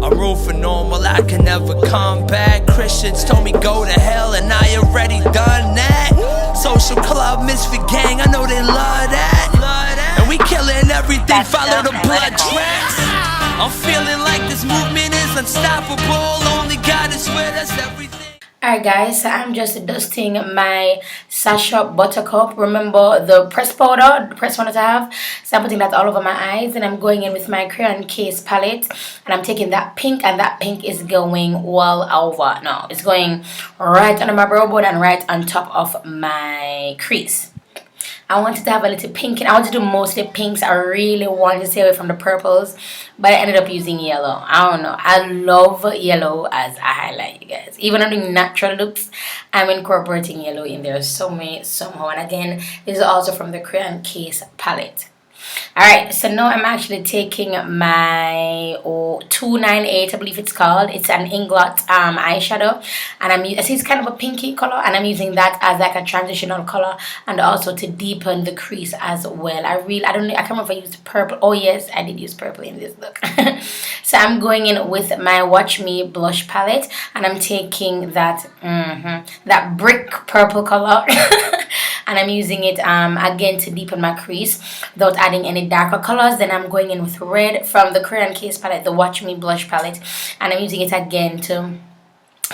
I'm room for normal, I can never come back. Christians told me go to hell and I already done that. Social club, misfit gang, I know they love that. And we killing everything, follow the blood tracks. I'm feeling like this movement is unstoppable. Only God is with us, everything. Alright guys, so I'm just dusting my Sasha Buttercup. Remember the press powder, the press one that I have? So I'm putting that all over my eyes, and I'm going in with my Crayon Case palette, and I'm taking that pink, and that pink is going well over. No, it's going right under my brow bone and right on top of my crease. I wanted to have a little pink, and I wanted to do mostly pinks. I really wanted to stay away from the purples, but I ended up using yellow. I don't know. I love yellow as a highlight, you guys. Even on the natural looks, I'm incorporating yellow in there somehow. And again, this is also from the Crayon Case palette. Alright, so now I'm actually taking my 298, I believe it's called. It's an Inglot eyeshadow, and I see it's kind of a pinky color, and I'm using that as like a transitional color and also to deepen the crease as well. I can't remember if I used purple. Oh yes, I did use purple in this look. So I'm going in with my Watch Me blush palette, and I'm taking that that brick purple color and I'm using it again to deepen my crease without adding any darker colors. Then I'm going in with red from the Crayon Case palette, the Watch Me blush palette, and I'm using it again to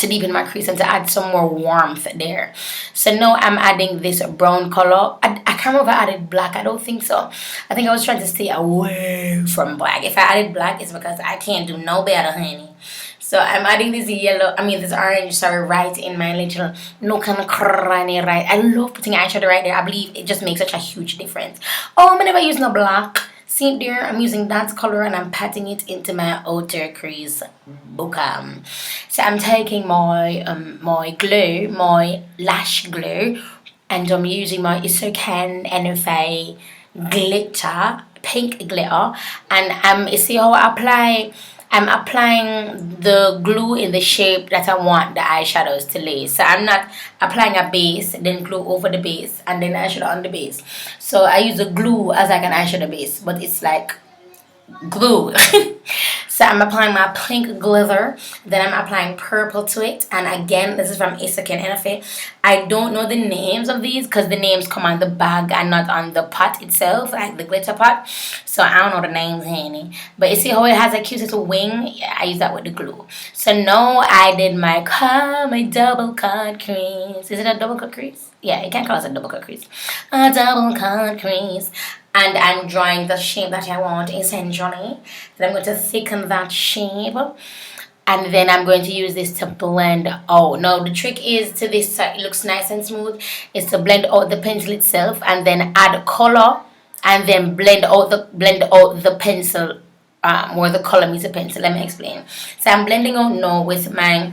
deepen my crease and to add some more warmth there. So now I'm adding this brown color. I can't remember if I added black. I don't think so. I think I was trying to stay away from black. If I added black, it's because I can't do no better, honey. So I'm adding this this orange, right in my little nook and cranny, right. I love putting eyeshadow right there. I believe it just makes such a huge difference. Oh, I never use no black. See there, I'm using that color and I'm patting it into my outer crease bokeh. So I'm taking my my lash glue, and I'm using my Isocan NFA glitter, pink glitter, and you see how I apply. I'm applying the glue in the shape that I want the eyeshadows to lay. So I'm not applying a base, then glue over the base, and then eyeshadow on the base. So I use the glue as like an eyeshadow base, but it's like glue. So I'm applying my pink glitter, then I'm applying purple to it, and again this is from Isocan NFA. I don't know the names of these because the names come on the bag and not on the pot itself, like the glitter pot, so I don't know the names, honey. But you see how it has a cute little wing? Yeah, I use that with the glue. So now I did my double cut crease. Is it a double cut crease? Yeah, you can call it a double cut crease. A double cut crease. And I'm drawing the shape that I want, essentially. Then I'm going to thicken that shape. And then I'm going to use this to blend out. Now, the trick is to this, so it looks nice and smooth, is to blend out the pencil itself and then add color and then blend out the pencil where the color meets the pencil. Let me explain. So I'm blending out now with my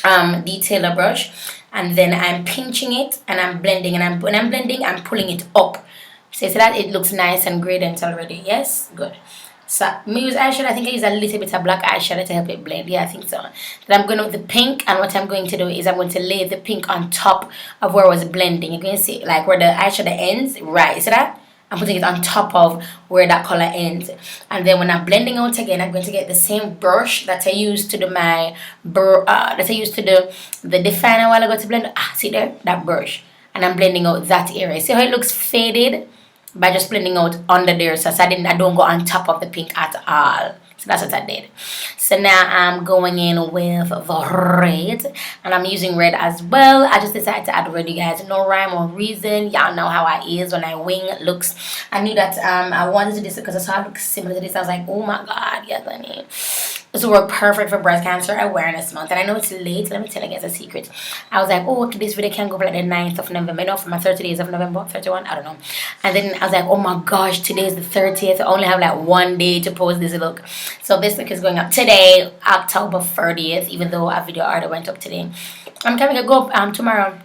detailer brush, and then I'm pinching it and I'm blending, and when I'm blending, I'm pulling it up. So that it looks nice and gradient already. Yes, good. So me use eyeshadow. I think I use a little bit of black eyeshadow to help it blend. Yeah, I think so. Then I'm going with the pink, and what I'm going to do is I'm going to lay the pink on top of where I was blending. You can see like where the eyeshadow ends, right? See that? I'm putting it on top of where that color ends. And then when I'm blending out again, I'm going to get the same brush that I used to do my the definer while I go to blend. See there, that brush, and I'm blending out that area. See how it looks faded? By just blending out under there, so I don't go on top of the pink at all. So that's what I did. So now I'm going in with the red, and I'm using red as well. I just decided to add red, you guys. No rhyme or reason. Y'all know how I is when I wing looks. I knew that I wanted to do this because I saw it look similar to this. I was like, oh my god, yes, honey. This will work perfect for Breast Cancer Awareness Month. And I know it's late. Let me tell you guys a secret. I was like, oh, okay, this video can go for like the 9th of November. No, for my 30 days of November. 31? I don't know. And then I was like, oh my gosh, today is the 30th. I only have like one day to post this look. So this look is going up today, October 30th, even though a video already went up today. I'm coming to go up tomorrow.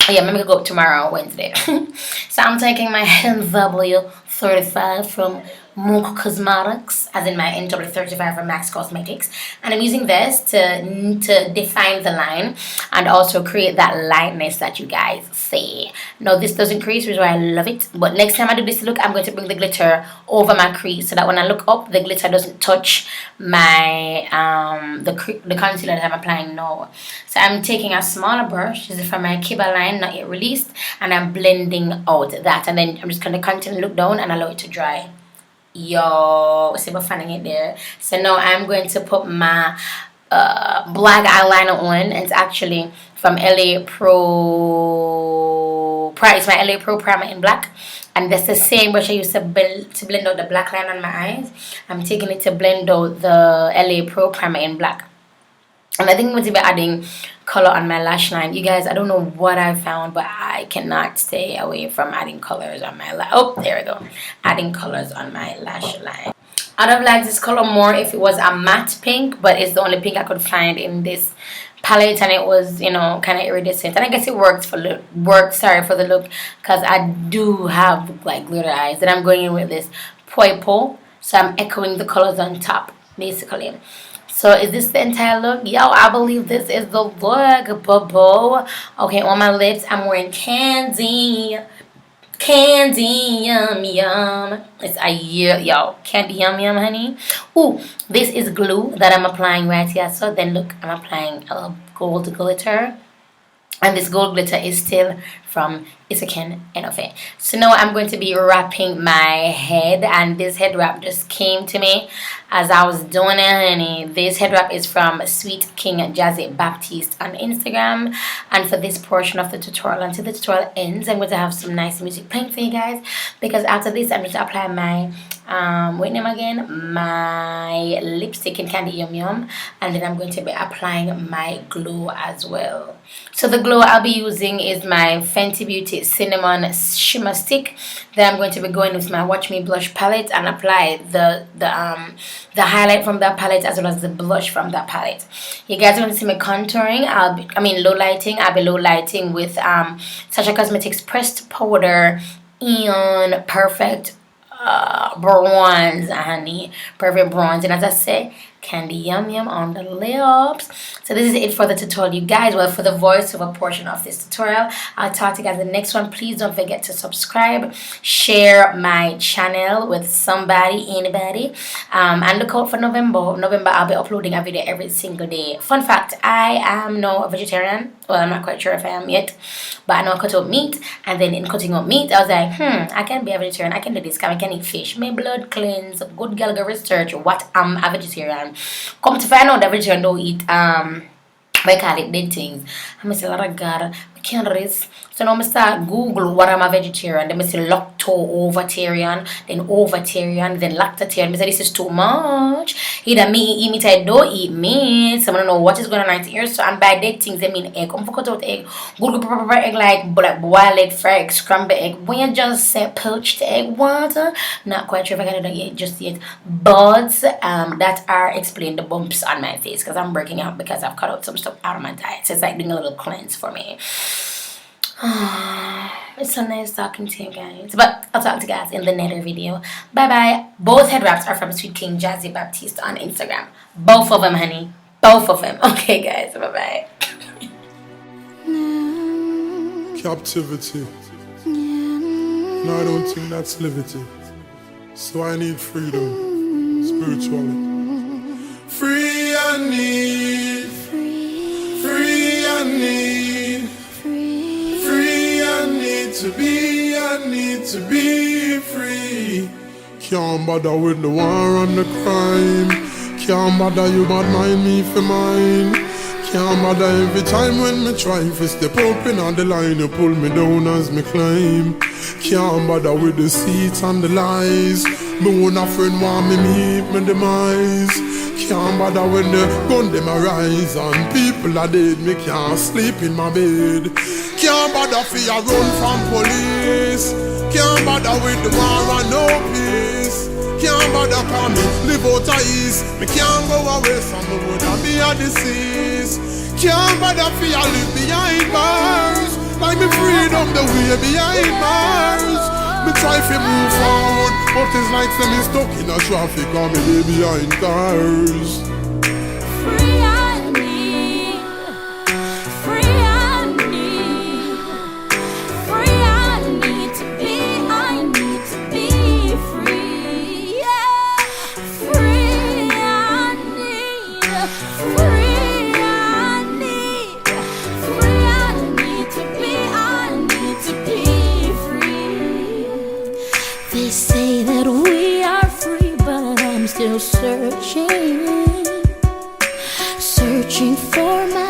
Yeah, I'm going to go up tomorrow, Wednesday. So I'm taking my NW35 from YKmucu Cosmetics, as in my NW35 from Max Cosmetics, and I'm using this to define the line and also create that lightness that you guys see. Now this doesn't crease, which is why I love it, but next time I do this look, I'm going to bring the glitter over my crease so that when I look up, the glitter doesn't touch my the concealer that I'm applying now. So I'm taking a smaller brush, this is from my Kiba line, not yet released, and I'm blending out that, and then I'm just going to continue to look down and allow it to dry. Yo, see my fanning it there. So now I'm going to put my black eyeliner on. It's actually from LA Pro. It's my LA Pro primer in black, and that's the same brush I used to blend out the black line on my eyes. I'm taking it to blend out the LA Pro primer in black. And I think I'm going to be adding color on my lash line. You guys, I don't know what I found, but I cannot stay away from adding colors on my lash. Oh, there we go. Adding colors on my lash line. I'd have liked this color more if it was a matte pink, but it's the only pink I could find in this palette, and it was, you know, kind of iridescent. And I guess it worked for the look, because I do have like glitter eyes. And I'm going in with this purple, so I'm echoing the colors on top, basically. So is this the entire look? Yo, I believe this is the look, bubble. Okay, on my lips, I'm wearing candy, yum yum. It's a yo, candy yum yum, honey. Ooh, this is glue that I'm applying right here. So then look, I'm applying a gold glitter, and this gold glitter is still from Isaken Enofe. So now I'm going to be wrapping my head, and this head wrap just came to me as I was doing it, honey. This head wrap is from Sweet King Jazzy Baptiste on Instagram, and for this portion of the tutorial, until the tutorial ends, I'm going to have some nice music playing for you guys, because after this I'm going to apply my what name again, my lipstick in Candy Yum Yum, and then I'm going to be applying my glue as well. So the glue I'll be using is my Fenty Beauty Cinnamon Shimmer Stick. Then I'm going to be going with my Watch Me Blush palette and apply the highlight from that palette as well as the blush from that palette. You guys are going to see me contouring. Low lighting. I'll be low lighting with Sacha Cosmetics pressed powder in Perfect bronze, honey. Perfect bronze. And as I say, Candy Yum Yum on the lips. So this is it for the tutorial, you guys. Well, for the voiceover portion of this tutorial, I'll talk to you guys in the next one. Please don't forget to subscribe, share my channel with somebody, anybody, and look out for November. I'll be uploading a video every single day. Fun fact, I am now a vegetarian. Well, I'm not quite sure if I am yet, but I know I cut out meat, and then in cutting out meat I was like, I can be a vegetarian. I can do this, I can eat fish. My blood cleanse. Good girl go research what I'm a vegetarian. Come to find out that vegetarian don't eat I call it dead things. I'm say, Lord God, I can't do this. So now I start Google what I'm a vegetarian. Then I say lacto-ovatarian, then ovatarian, then lactatarian. I say this is too much. Either me eat meat, I don't eat meat. So I don't know what is going on right here. So I'm by dead things. I mean egg. Come for cut out egg. Google proper egg like boiled egg, fried egg, scrambled egg. When you just say poached egg, water. Not quite sure if I can do that just yet. But that are explain the bumps on my face because I'm breaking out because I've cut out some stuff out of my diet. So it's like doing a little cleanse for me. It's so nice talking to you guys, but I'll talk to you guys in the next video. Bye bye. Both head wraps are from Sweet King Jazzy Baptiste on Instagram. Both of them, honey. Both of them. Okay guys, bye bye. Captivity. No, I don't think that's liberty. So I need freedom, spiritually. Free I need. Free I need. Free I need to be free. Can't bother with the war and the crime. Can't bother you but mind me for mine. Can't bother every time when me try to step up in on the line. You pull me down as me climb. Can't bother with the seats and the lies. Me want a friend want me meet my demise. Can't bother when the gun them arise and people are dead. Me can't sleep in my bed. Can't bother for you run from police. Can't bother with the war and no peace. Can't bother cause me live out of east. Me can't go away from the wood and be a disease. Can't bother for you live behind bars. Like me freedom the way behind bars. Me try to move forward But it's like me stuck in a traffic and me lay behind cars. Free I need, free I need, free I need to be, I need to be free, yeah. Free I need, free I need, free I need to be, I need to be free. They say that we are free, but I'm still searching for my